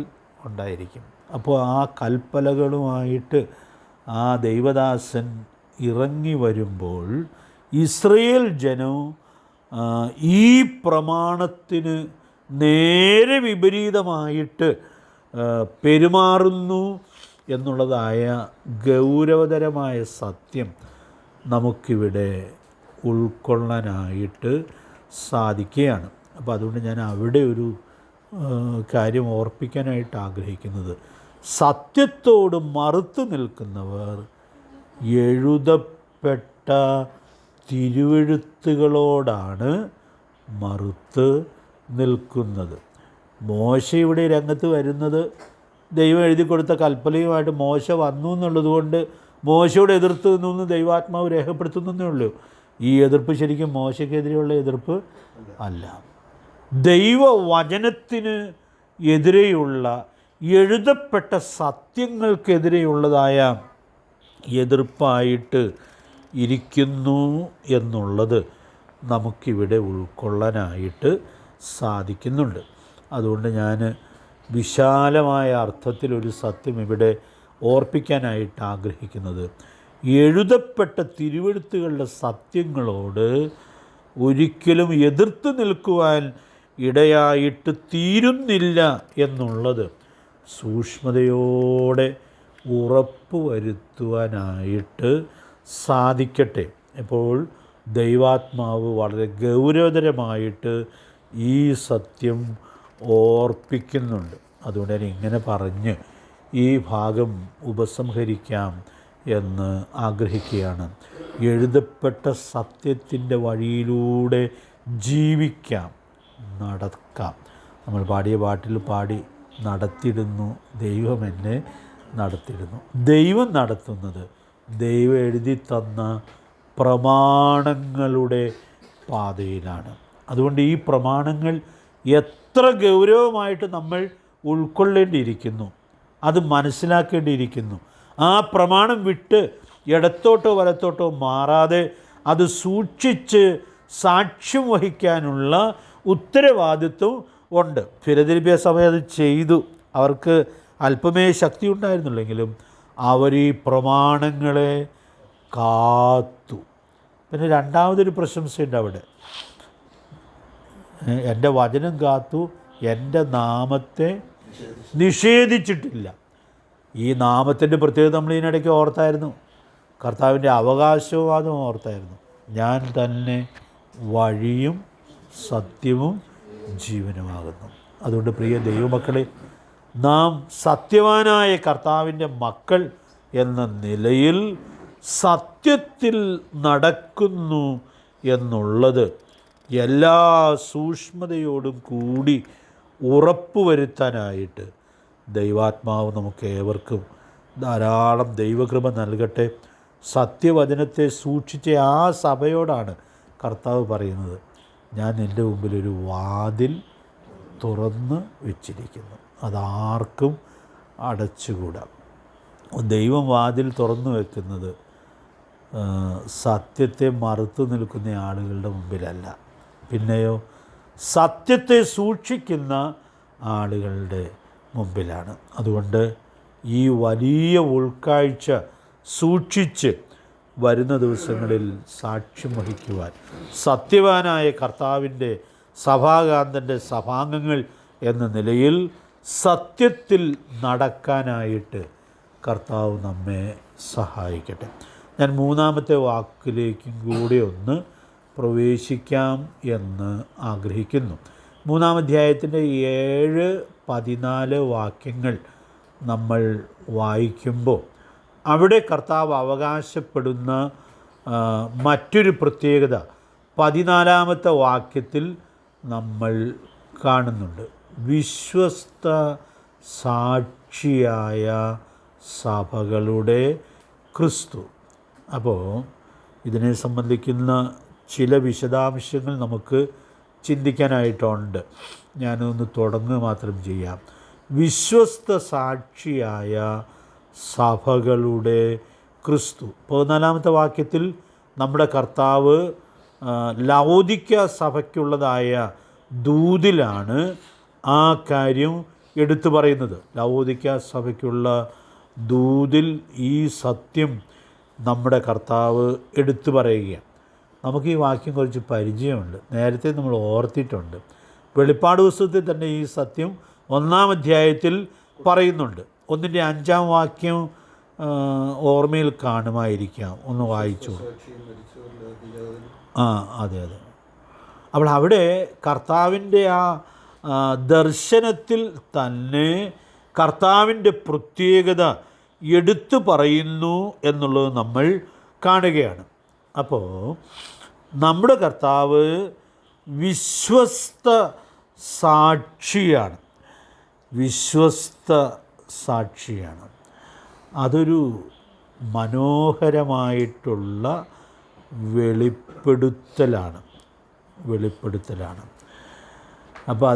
S1: ഉണ്ടായിരിക്കും. അപ്പോൾ ആ കൽപ്പനകളുമായിട്ട് ആ ദൈവദാസൻ ഇറങ്ങി വരുമ്പോൾ ഇസ്രയേൽ ജനം ഈ പ്രമാണത്തിന് നേരെ വിപരീതമായിട്ട് പെരുമാറുന്നു എന്നുള്ളതായ ഗൗരവതരമായ സത്യം നമുക്കിവിടെ ഉൾക്കൊള്ളാനായിട്ട് സാധിക്കുകയാണ്. അപ്പോൾ അതുകൊണ്ട് ഞാൻ അവിടെ ഒരു കാര്യം ഓർപ്പിക്കാനായിട്ട് ആഗ്രഹിക്കുന്നത്, സത്യത്തോട് മറുത്തു നിൽക്കുന്നവർ എഴുതപ്പെട്ട തിരുവെഴുത്തുകളോടാണ് മറുത്ത് നിൽക്കുന്നത്. മോശ ഇവിടെ രംഗത്ത് വരുന്നത് ദൈവം എഴുതി കൊടുത്ത കൽപ്പനയുമായിട്ട് മോശ വന്നു എന്നുള്ളതുകൊണ്ട് മോശയോട് എതിർത്ത് നിന്നു ദൈവാത്മാവ് രേഖപ്പെടുത്തുന്നേ ഉള്ളൂ. ഈ എതിർപ്പ് ശരിക്കും മോശയ്ക്കെതിരെയുള്ള എതിർപ്പ് അല്ല, ദൈവവചനത്തിന് എതിരെയുള്ള എഴുതപ്പെട്ട സത്യങ്ങൾക്കെതിരെയുള്ളതായ എതിർപ്പായിട്ട് ഇരിക്കുന്നു എന്നുള്ളത് നമുക്കിവിടെ ഉൾക്കൊള്ളാനായിട്ട് സാധിക്കുന്നുണ്ട്. അതുകൊണ്ട് ഞാൻ വിശാലമായ അർത്ഥത്തിലൊരു സത്യം ഇവിടെ ഓർപ്പിക്കാനായിട്ട് ആഗ്രഹിക്കുന്നത്, എഴുതപ്പെട്ട തിരുവെഴുത്തുകളുടെ സത്യങ്ങളോട് ഒരിക്കലും എതിർത്ത് നിൽക്കുവാൻ ഇടയായിട്ട് തീരുന്നില്ല എന്നുള്ളത് സൂക്ഷ്മതയോടെ ഉറപ്പ് വരുത്തുവാനായിട്ട് സാധിക്കട്ടെ. അപ്പോൾ ദൈവാത്മാവ് വളരെ ഗൗരവതരമായിട്ട് ഈ സത്യം ഓർപ്പിക്കുന്നുണ്ട്. അതുകൊണ്ട് ഞാൻ ഇങ്ങനെ പറഞ്ഞ് ഈ ഭാഗം ഉപസംഹരിക്കാം എന്ന് ആഗ്രഹിക്കുകയാണ്. എഴുതപ്പെട്ട സത്യത്തിൻ്റെ വഴിയിലൂടെ ജീവിക്കാം, നടക്കാം. നമ്മൾ പാടിയ പാട്ടിൽ പാടി, നടത്തിടുന്നു ദൈവം എന്നെ നടത്തിടുന്നു. ദൈവം നടത്തുന്നത് ദൈവം എഴുതി തന്ന പ്രമാണങ്ങളുടെ പാതയിലാണ്. അതുകൊണ്ട് ഈ പ്രമാണങ്ങൾ എത്ര ഗൗരവമായിട്ട് നമ്മൾ ഉൾക്കൊള്ളേണ്ടിയിരിക്കുന്നു, അത് മനസ്സിലാക്കേണ്ടിയിരിക്കുന്നു. ആ പ്രമാണം വിട്ട് ഇടത്തോട്ടോ വലത്തോട്ടോ മാറാതെ അത് സൂക്ഷിച്ച് സാക്ഷ്യം വഹിക്കാനുള്ള ഉത്തരവാദിത്വം ഉണ്ട്. ഫിലദെൽഫിയ സഭ അത് ചെയ്തു. അവർക്ക് അല്പമേ ശക്തി ഉണ്ടായിരുന്നുള്ളെങ്കിലും അവർ ഈ പ്രമാണങ്ങളെ കാത്തു. പിന്നെ രണ്ടാമതൊരു പ്രശംസയുണ്ട് അവിടെ, എൻ്റെ വചനം കാത്തു, എൻ്റെ നാമത്തെ നിഷേധിച്ചിട്ടില്ല. ഈ നാമത്തിൻ്റെ പ്രത്യേകത നമ്മൾ ഇതിനിടയ്ക്ക് ഓർത്തായിരുന്നു. കർത്താവിൻ്റെ അവകാശവാദം ഓർത്തായിരുന്നു, ഞാൻ തന്നെ വഴിയും സത്യവും ജീവനുമാകുന്നു. അതുകൊണ്ട് പ്രിയ ദൈവമക്കളെ, നാം സത്യവാനായ കർത്താവിൻ്റെ മക്കൾ എന്ന നിലയിൽ സത്യത്തിൽ നടക്കുന്നു എന്നുള്ളത് എല്ലാ സൂക്ഷ്മതയോടും കൂടി ഉറപ്പുവരുത്താനായിട്ട് ദൈവാത്മാവ് നമുക്ക് ഏവർക്കും ധാരാളം ദൈവകൃപ നൽകട്ടെ. സത്യവചനത്തെ സൂക്ഷിച്ച ആ സഭയോടാണ് കർത്താവ് പറയുന്നത്, ഞാൻ നിൻ്റെ മുമ്പിലൊരു വാതിൽ തുറന്ന് വെച്ചിരിക്കുന്നു, അതാർക്കും അടച്ചുകൂടാ. ദൈവം വാതിൽ തുറന്നു വെക്കുന്നത് സത്യത്തെ മറുത്തു നിൽക്കുന്ന ആളുകളുടെ മുമ്പിലല്ല, പിന്നെയോ സത്യത്തെ സൂക്ഷിക്കുന്ന ആളുകളുടെ മുമ്പിലാണ്. അതുകൊണ്ട് ഈ വലിയ ഉൾക്കാഴ്ച സൂക്ഷിച്ച് വരുന്ന ദിവസങ്ങളിൽ സാക്ഷ്യം വഹിക്കുവാൻ, സത്യവാനായ കർത്താവിൻ്റെ സഭാകാന്തൻ്റെ സഭാംഗങ്ങൾ എന്ന നിലയിൽ സത്യത്തിൽ നടക്കാനായിട്ട് കർത്താവ് നമ്മെ സഹായിക്കട്ടെ. ഞാൻ മൂന്നാമത്തെ വാക്കിലേക്കും കൂടി ഒന്ന് പ്രവേശിക്കാം എന്ന് ആഗ്രഹിക്കുന്നു. 3-ാം അധ്യായത്തിൻ്റെ 7-14 വാക്യങ്ങൾ നമ്മൾ വായിക്കുമ്പോൾ അവിടെ കർത്താവ് അവകാശപ്പെടുന്ന മറ്റൊരു പ്രത്യേകത 14-ാമത്തെ വാക്യത്തിൽ നമ്മൾ കാണുന്നുണ്ട്. വിശ്വസ്ത സാക്ഷിയായ സഭകളുടെ ക്രിസ്തു. അപ്പോൾ ഇതിനെ സംബന്ധിക്കുന്ന ചില വിശദാംശങ്ങൾ നമുക്ക് ചിന്തിക്കാനായിട്ടുണ്ട്. ഞാനൊന്ന് തുടങ്ങുക മാത്രം ചെയ്യാം. വിശ്വസ്ത സാക്ഷിയായ സഭകളുടെ ക്രിസ്തു. 14-ാമത്തെ വാക്യത്തിൽ നമ്മുടെ കർത്താവ് ലവോദിക്ക സഭയ്ക്കുള്ളതായ ദൂതിലാണ് ആ കാര്യം എടുത്തു പറയുന്നത്. ലവോദിക്ക സഭയ്ക്കുള്ള ദൂതിൽ ഈ സത്യം നമ്മുടെ കർത്താവ് എടുത്തു പറയുകയാണ്. നമുക്ക് ഈ വാക്യം കുറച്ച് പരിചയമുണ്ട്, നേരത്തെ നമ്മൾ ഓർത്തിട്ടുണ്ട്. വെളിപ്പാട് പുസ്തകത്തിൽ തന്നെ ഈ സത്യം 1-ാം അധ്യായത്തിൽ പറയുന്നുണ്ട്. 1-ന്റെ 5-ാം വാക്യം ഓർമ്മയിൽ കാണുമായിരിക്കാം, ഒന്ന് വായിച്ചു. അതെ. അപ്പോൾ അവിടെ കർത്താവിൻ്റെ ആ ദർശനത്തിൽ തന്നെ കർത്താവിൻ്റെ പ്രത്യേകത എടുത്തു പറയുന്നു എന്നുള്ളത് നമ്മൾ കാണുകയാണ്. അപ്പോൾ നമ്മുടെ കർത്താവ് വിശ്വസ്ത സാക്ഷിയാണ്. അതൊരു മനോഹരമായിട്ടുള്ള വെളിപ്പെടുത്തലാണ്. അപ്പോൾ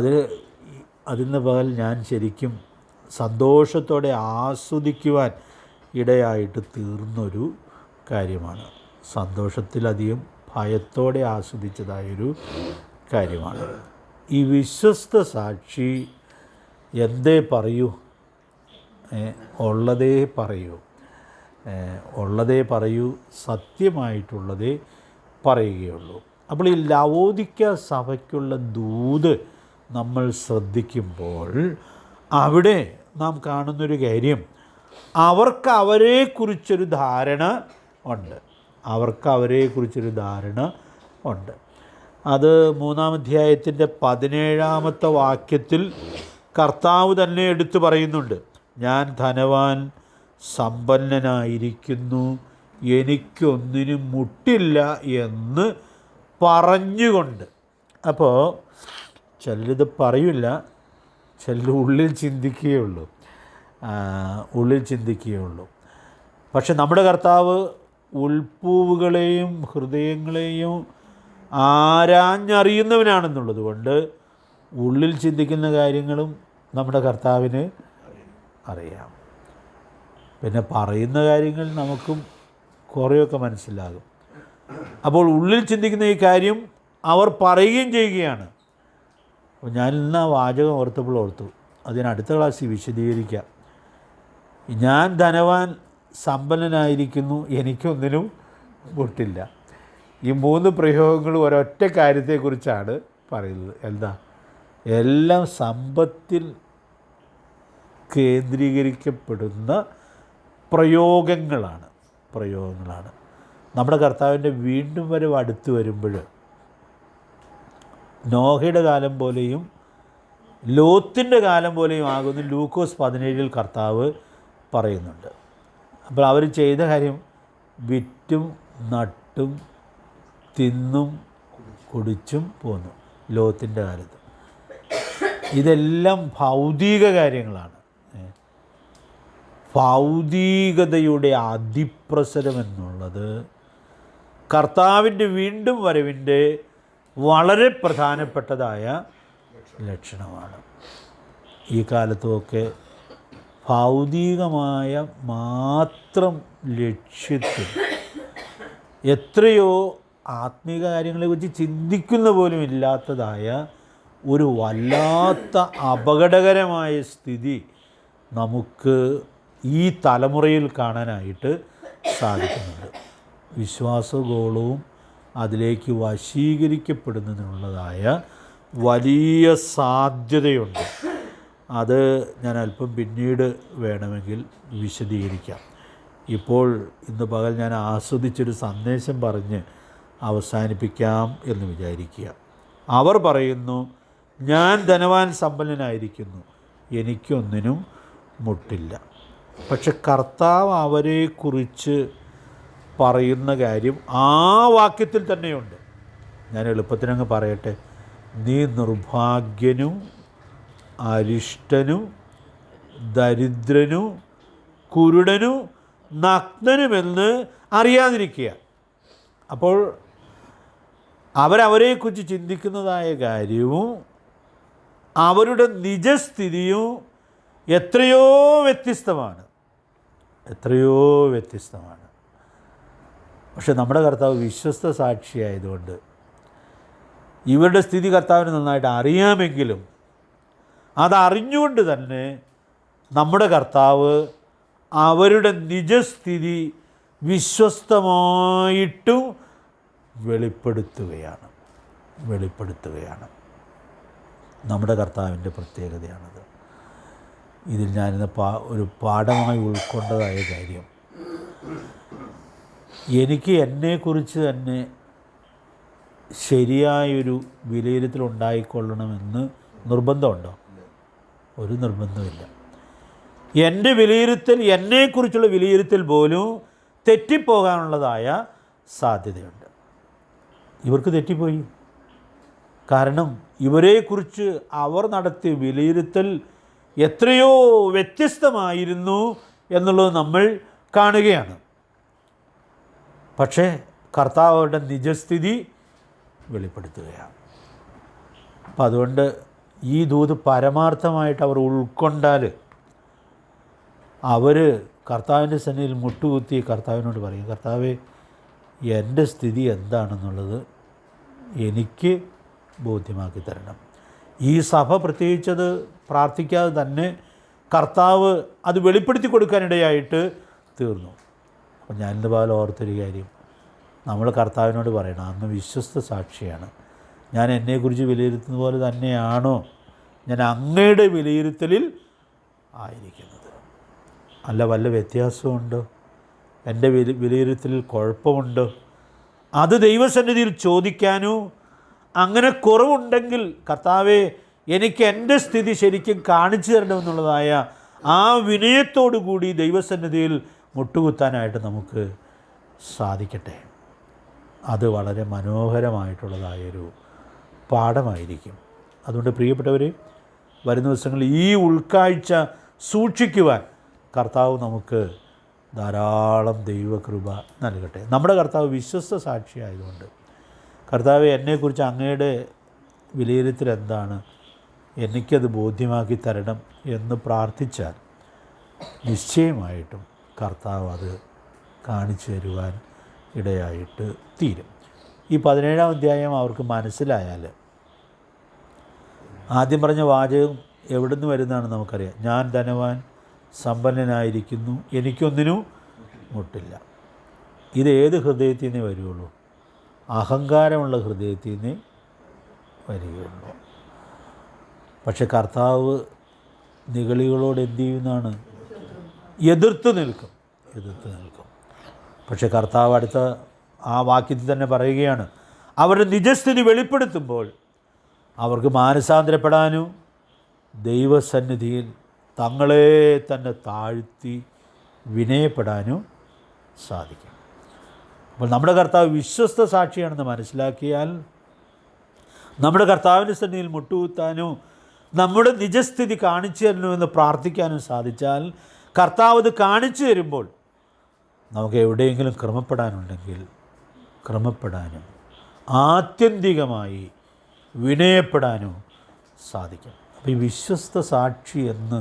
S1: അതിന് പകൽ ഞാൻ ശരിക്കും സന്തോഷത്തോടെ ആസ്വദിക്കുവാൻ ഇടയായിട്ട് തീർന്നൊരു കാര്യമാണ്. സന്തോഷത്തിലധികം ഭയത്തോടെ ആസ്വദിച്ചതായൊരു കാര്യമാണ്. ഈ വിശ്വസ്ത സാക്ഷി എന്തേ പറയൂ? ഉള്ളതേ പറയൂ, സത്യമായിട്ടുള്ളതേ പറയുകയുള്ളൂ. അപ്പോൾ ഈ ലവോദിക്ക സഭയ്ക്കുള്ള ദൂത് നമ്മൾ ശ്രദ്ധിക്കുമ്പോൾ അവിടെ നാം കാണുന്നൊരു കാര്യം, അവർക്ക് അവരെക്കുറിച്ചൊരു ധാരണ ഉണ്ട്. അത് 3-ാം അധ്യായത്തിൻ്റെ 17-ാമത്തെ വാക്യത്തിൽ കർത്താവ് തന്നെ എടുത്തു പറയുന്നുണ്ട്. ഞാൻ ധനവാൻ സമ്പന്നനായിരിക്കുന്നു, എനിക്കൊന്നിനും മുട്ടില്ല എന്ന് പറഞ്ഞുകൊണ്ട്. അപ്പോൾ ചിലരിത് പറയില്ല, ചിലർ ഉള്ളിൽ ചിന്തിക്കുകയുള്ളൂ. പക്ഷെ നമ്മുടെ കർത്താവ് ഉൾപ്പൂവുകളെയും ഹൃദയങ്ങളെയും ആരാഞ്ഞറിയുന്നവനാണെന്നുള്ളത് കൊണ്ട് ഉള്ളിൽ ചിന്തിക്കുന്ന കാര്യങ്ങളും നമ്മുടെ കർത്താവിന് അറിയാം. പിന്നെ പറയുന്ന കാര്യങ്ങൾ നമുക്കും കുറേയൊക്കെ മനസ്സിലാകും. അപ്പോൾ ഉള്ളിൽ ചിന്തിക്കുന്ന ഈ കാര്യം അവർ പറയുകയും ചെയ്യുകയാണ്. അപ്പോൾ ഞാൻ ഇന്ന് ആ വാചകം ഓർത്തു, അതിനടുത്ത ക്ലാസ്സിൽ വിശദീകരിക്കാം. ഞാൻ ധനവാൻ സമ്പന്നനായിരിക്കുന്നു, എനിക്കൊന്നിനും മുട്ടില്ല. ഈ 3 പ്രയോഗങ്ങൾ ഒരൊറ്റ കാര്യത്തെക്കുറിച്ചാണ് പറയുന്നത്. എന്താ? എല്ലാം സമ്പത്തിൽ കേന്ദ്രീകരിക്കപ്പെടുന്ന പ്രയോഗങ്ങളാണ്. നമ്മുടെ കർത്താവിൻ്റെ വീണ്ടും വരവ് അടുത്ത് വരുമ്പോൾ നോഹയുടെ കാലം പോലെയും ലോത്തിൻ്റെ കാലം പോലെയും ആകുന്നു ലൂക്കോസ് 17 കർത്താവ് പറയുന്നുണ്ട്. അപ്പോൾ അവർ ചെയ്ത കാര്യം വിറ്റും നട്ടും തിന്നും കുടിച്ചും പോന്നു ലോത്തിൻ്റെ കാലത്ത്. ഇതെല്ലാം ഭൗതിക കാര്യങ്ങളാണ്. ഭൗതികതയുടെ അതിപ്രസരം എന്നുള്ളത് കർത്താവിൻ്റെ വീണ്ടും വരവിൻ്റെ വളരെ പ്രധാനപ്പെട്ടതായ ലക്ഷണമാണ്. ഈ കാലത്തുമൊക്കെ ഭൗതികമായ മാത്രം ലക്ഷ്യത്തിൽ എത്രയോ ആത്മീക കാര്യങ്ങളെക്കുറിച്ച് ചിന്തിക്കുന്ന പോലും ഇല്ലാത്തതായ ഒരു വല്ലാത്ത അപകടകരമായ സ്ഥിതി നമുക്ക് ഈ തലമുറയിൽ കാണാനായിട്ട് സാധിക്കുന്നുണ്ട്. വിശ്വാസഗോളവും അതിലേക്ക് വശീകരിക്കപ്പെടുന്നതിനുള്ളതായ വലിയ സാധ്യതയുണ്ട്. അത് ഞാൻ അല്പം പിന്നീട് വേണമെങ്കിൽ വിശദീകരിക്കാം. ഇപ്പോൾ ഇന്ന് പകൽ ഞാൻ ആസ്വദിച്ചൊരു സന്ദേശം പറഞ്ഞ് അവസാനിപ്പിക്കാം എന്ന് വിചാരിക്കുക. അവർ പറയുന്നു, ഞാൻ ധനവാൻ സമ്പന്നനായിരിക്കുന്നു, എനിക്കൊന്നിനും മുട്ടില്ല. പക്ഷെ കർത്താവ് അവരെക്കുറിച്ച് പറയുന്ന കാര്യം ആ വാക്യത്തിൽ തന്നെയുണ്ട്. ഞാൻ എളുപ്പത്തിനങ്ങ് പറയട്ടെ. നീ നിർഭാഗ്യനും അരിഷ്ടനും ദരിദ്രനും കുരുടനും നഗ്നനുമെന്ന് അറിയാതിരിക്കുക. അപ്പോൾ അവരവരെക്കുറിച്ച് ചിന്തിക്കുന്നതായ കാര്യവും അവരുടെ നിജസ്ഥിതിയും എത്രയോ വ്യത്യസ്തമാണ്. പക്ഷെ നമ്മുടെ കർത്താവ് വിശ്വസ്ത സാക്ഷിയായതുകൊണ്ട് ഇവരുടെ സ്ഥിതി കർത്താവിന് നന്നായിട്ട് അറിയാമെങ്കിലും അതറിഞ്ഞുകൊണ്ട് തന്നെ നമ്മുടെ കർത്താവ് അവരുടെ നിജസ്ഥിതി വിശ്വസ്തമായിട്ടും വെളിപ്പെടുത്തുകയാണ്. നമ്മുടെ കർത്താവിൻ്റെ പ്രത്യേകതയാണത്. ഇതിൽ ഞാനിന്ന് ഒരു പാഠമായി ഉൾക്കൊണ്ടതായ കാര്യം, എനിക്ക് എന്നെക്കുറിച്ച് തന്നെ ശരിയായൊരു വിലയിരുത്തലുണ്ടായിക്കൊള്ളണമെന്ന് നിർബന്ധമുണ്ടോ? ഒരു നിർബന്ധമില്ല. എൻ്റെ വിലയിരുത്തൽ, എന്നെക്കുറിച്ചുള്ള വിലയിരുത്തൽ പോലും തെറ്റിപ്പോകാനുള്ളതായ സാധ്യതയുണ്ട്. ഇവർക്ക് തെറ്റിപ്പോയി. കാരണം ഇവരെക്കുറിച്ച് അവർ നടത്തിയ വിലയിരുത്തൽ എത്രയോ വ്യത്യസ്തമായിരുന്നു എന്നുള്ളത് നമ്മൾ കാണുകയാണ്. പക്ഷേ കർത്താവ് അവരുടെ നിജസ്ഥിതി വെളിപ്പെടുത്തുകയാണ്. അപ്പം അതുകൊണ്ട് ഈ ദൂത് പരമാർത്ഥമായിട്ട് അവർ ഉൾക്കൊണ്ടാൽ അവർ കർത്താവിൻ്റെ സന്നിധിയിൽ മുട്ടുകുത്തി കർത്താവിനോട് പറയും, കർത്താവേ, എൻ്റെ സ്ഥിതി എന്താണെന്നുള്ളത് എനിക്ക് ബോധ്യമാക്കി തരണം. ഈ സഭ പ്രത്യേകിച്ചത് പ്രാർത്ഥിക്കാതെ തന്നെ കർത്താവ് അത് വെളിപ്പെടുത്തി കൊടുക്കാനിടയായിട്ട് തീർന്നു. അപ്പം ഞാനിന്ന് പകൽ ഓർത്തൊരു കാര്യം, നമ്മൾ കർത്താവിനോട് പറയണം, അന്ന് വിശ്വസ്ത സാക്ഷിയാണ്, ഞാൻ എന്നെക്കുറിച്ച് വിലയിരുത്തുന്ന പോലെ തന്നെയാണോ ഞാൻ അങ്ങയുടെ വിലയിരുത്തലിൽ ആയിരിക്കുന്നത്? അല്ല വല്ല വ്യത്യാസമുണ്ടോ? എൻ്റെ വിലയിരുത്തലിൽ കുഴപ്പമുണ്ടോ? അത് ദൈവസന്നിധിയിൽ ചോദിക്കാനോ, അങ്ങനെ കുറവുണ്ടെങ്കിൽ കർത്താവേ എനിക്ക് എൻ്റെ സ്ഥിതി ശരിക്കും കാണിച്ചു തരണമെന്നുള്ളതായ ആ വിനയത്തോടു കൂടി ദൈവസന്നിധിയിൽ മുട്ടുകുത്താനായിട്ട് നമുക്ക് സാധിക്കട്ടെ. അത് വളരെ മനോഹരമായിട്ടുള്ളതായൊരു പാഠമായിരിക്കും. അതുകൊണ്ട് പ്രിയപ്പെട്ടവരെ, വരുന്ന ദിവസങ്ങളിൽ ഈ ഉൾക്കാഴ്ച സൂക്ഷിക്കുവാൻ കർത്താവ് നമുക്ക് ധാരാളം ദൈവകൃപ നൽകട്ടെ. നമ്മുടെ കർത്താവ് വിശ്വസ്ത സാക്ഷിയായതുകൊണ്ട്, കർത്താവ് എന്നെക്കുറിച്ച് അങ്ങയുടെ വിലയിരുത്തൽ എന്താണ്, എനിക്കത് ബോധ്യമാക്കി തരണം എന്ന് പ്രാർത്ഥിച്ചാൽ നിശ്ചയമായിട്ടും കർത്താവ് അത് കാണിച്ചു തരുവാൻ ഇടയായിട്ട് തീരും. ഈ 17-ാം അധ്യായം അവർക്ക് മനസ്സിലായാൽ, ആദ്യം പറഞ്ഞ വാചകം എവിടെ നിന്ന് വരുന്നതാണെന്ന് നമുക്കറിയാം. ഞാൻ ധനവാൻ സമ്പന്നനായിരിക്കുന്നു, എനിക്കൊന്നിനും മുട്ടില്ല. ഇത് ഏത് ഹൃദയത്തിൽ നിന്നേ വരികയുള്ളൂ? അഹങ്കാരമുള്ള ഹൃദയത്തിൽ നിന്നേ വരികയുള്ളൂ. പക്ഷെ കർത്താവ് നിഗളികളോട് എന്ത് ചെയ്യുന്നതാണ്? എതിർത്ത് നിൽക്കും. പക്ഷെ കർത്താവ് അടുത്ത ആ വാക്യത്തിൽ തന്നെ പറയുകയാണ്, അവരുടെ നിജസ്ഥിതി വെളിപ്പെടുത്തുമ്പോൾ അവർക്ക് മാനസാന്തരപ്പെടാനും ദൈവസന്നിധിയിൽ തങ്ങളെ തന്നെ താഴ്ത്തി വിനയപ്പെടാനും സാധിക്കും. അപ്പോൾ നമ്മുടെ കർത്താവ് വിശ്വസ്ത സാക്ഷിയാണെന്ന് മനസ്സിലാക്കിയാൽ, നമ്മുടെ കർത്താവിൻ്റെ സന്നിധിയിൽ മുട്ടുകുത്താനും നമ്മുടെ നിജസ്ഥിതി കാണിച്ചു തരണമെന്ന് പ്രാർത്ഥിക്കാനും സാധിച്ചാൽ, കർത്താവ് ഇത് കാണിച്ചു തരുമ്പോൾ നമുക്ക് എവിടെയെങ്കിലും ക്രമപ്പെടാനുണ്ടെങ്കിൽ ക്രമപ്പെടാനും ആത്യന്തികമായി വിനയപ്പെടാനും സാധിക്കും. അപ്പോൾ ഈ വിശ്വസ്ത സാക്ഷി എന്ന്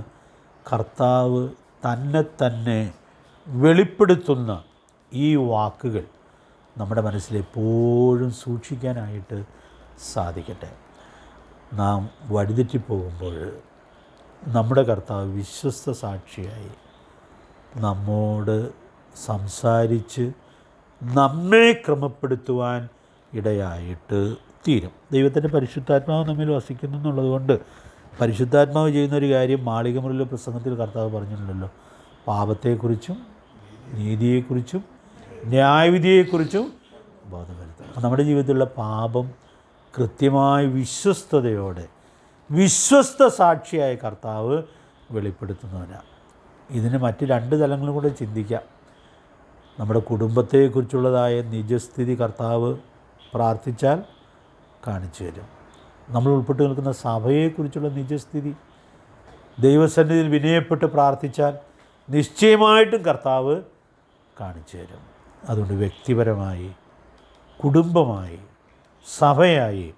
S1: കർത്താവ് തന്നെ വെളിപ്പെടുത്തുന്ന ഈ വാക്കുകൾ നമ്മുടെ മനസ്സിൽ എപ്പോഴും സൂക്ഷിക്കാനായിട്ട് സാധിക്കട്ടെ. നാം വഴിതെറ്റിപ്പോകുമ്പോൾ നമ്മുടെ കർത്താവ് വിശ്വസ്ത സാക്ഷിയായി നമ്മോട് സംസാരിച്ച് നമ്മെ ക്രമപ്പെടുത്തുവാൻ ഇടയായിട്ട് തീരും. ദൈവത്തിൻ്റെ പരിശുദ്ധാത്മാവ് നമ്മിൽ വസിക്കുന്നു എന്നുള്ളതുകൊണ്ട് പരിശുദ്ധാത്മാവ് ചെയ്യുന്നൊരു കാര്യം മാളികമുറിയിലെ പ്രസംഗത്തിൽ കർത്താവ് പറഞ്ഞിട്ടുണ്ടല്ലോ, പാപത്തെക്കുറിച്ചും നീതിയെക്കുറിച്ചും ന്യായവിധിയെക്കുറിച്ചും ബോധം വരുത്തുക. അപ്പോൾ നമ്മുടെ ജീവിതത്തിലുള്ള പാപം കൃത്യമായി വിശ്വസ്തയോടെ വിശ്വസ്ത സാക്ഷിയായ കർത്താവ് വെളിപ്പെടുത്തുന്നവനാണ്. ഇതിന് മറ്റ് രണ്ട് തലങ്ങളും കൂടെ ചിന്തിക്കാം. നമ്മുടെ കുടുംബത്തെക്കുറിച്ചുള്ളതായ നിജസ്ഥിതി കർത്താവ് പ്രാർത്ഥിച്ചാൽ കാണിച്ചു തരും. നമ്മൾ ഉൾപ്പെട്ട് നിൽക്കുന്ന സഭയെക്കുറിച്ചുള്ള നിജസ്ഥിതി ദൈവസന്നിധിയിൽ വിനയപ്പെട്ട് പ്രാർത്ഥിച്ചാൽ നിശ്ചയമായിട്ടും കർത്താവ് കാണിച്ചു തരും. അതുകൊണ്ട് വ്യക്തിപരമായി, കുടുംബമായി, സഭയായി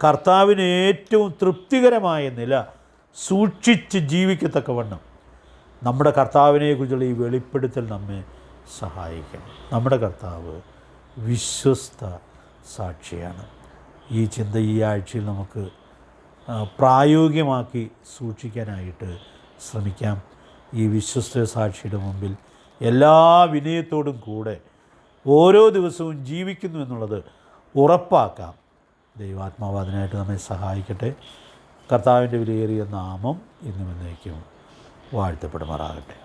S1: കർത്താവിന് ഏറ്റവും തൃപ്തികരമായ നില സൂക്ഷിച്ച് ജീവിക്കത്തക്കവണ്ണം നമ്മുടെ കർത്താവിനെക്കുറിച്ചുള്ള ഈ വെളിപ്പെടുത്തൽ നമ്മെ സഹായിക്കണം. നമ്മുടെ കർത്താവ് വിശ്വസ്ത സാക്ഷിയാണ്. ഈ ചിന്ത ഈ ആഴ്ചയിൽ നമുക്ക് പ്രായോഗികമാക്കി സൂക്ഷിക്കാനായിട്ട് ശ്രമിക്കാം. ഈ വിശ്വസ്ത സാക്ഷിയുടെ മുമ്പിൽ എല്ലാ വിനയത്തോടും കൂടെ ഓരോ ദിവസവും ജീവിക്കുന്നു എന്നുള്ളത് ഉറപ്പാക്കാം. ദൈവാത്മാവ് അതിനായിട്ട് നമ്മെ സഹായിക്കട്ടെ. കർത്താവിൻ്റെ വിലയേറിയ നാമം ഇന്നും എന്നേക്കും വാഴ്ത്തപ്പെടുമാറാകട്ടെ.